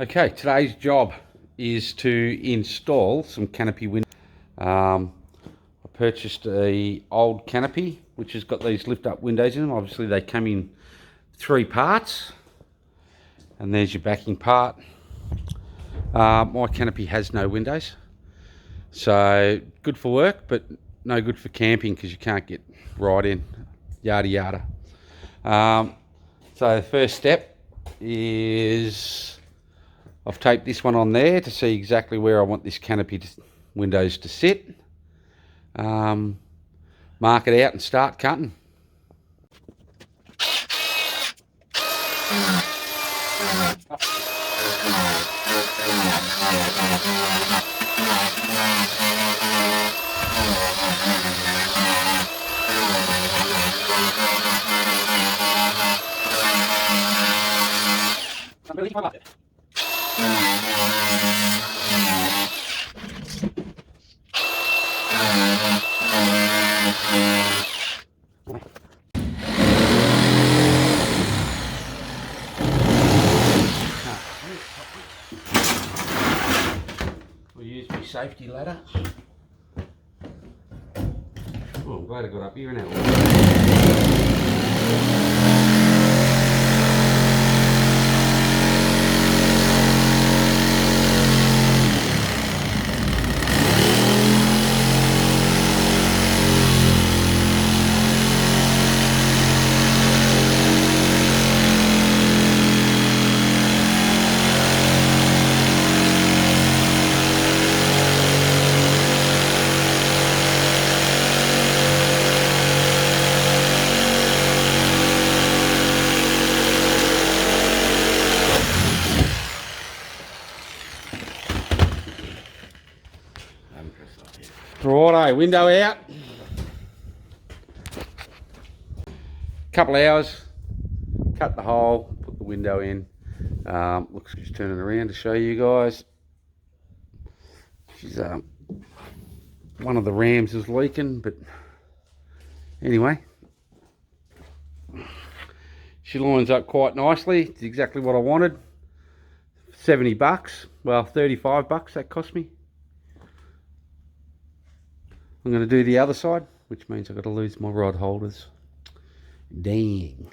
Okay, today's job is to install some canopy windows. I purchased a old canopy which has got these lift up windows in them. Obviously they come in three parts, and there's your backing part. My canopy has no windows, so good for work but no good for camping because you can't get right in, yada yada. So the first step is I've taped this one on there to see exactly where I want this canopy windows to sit. Mark it out and start cutting. We'll use my safety ladder. Oh, I'm glad I got up here now. Righto, window out. Couple hours, cut the hole, put the window in. Looks, just turning around to show you guys. She's one of the rams is leaking, but anyway, she lines up quite nicely. It's exactly what I wanted. 70 bucks, well 35 bucks that cost me. I'm going to do the other side, which means I've got to lose my rod holders. Dang.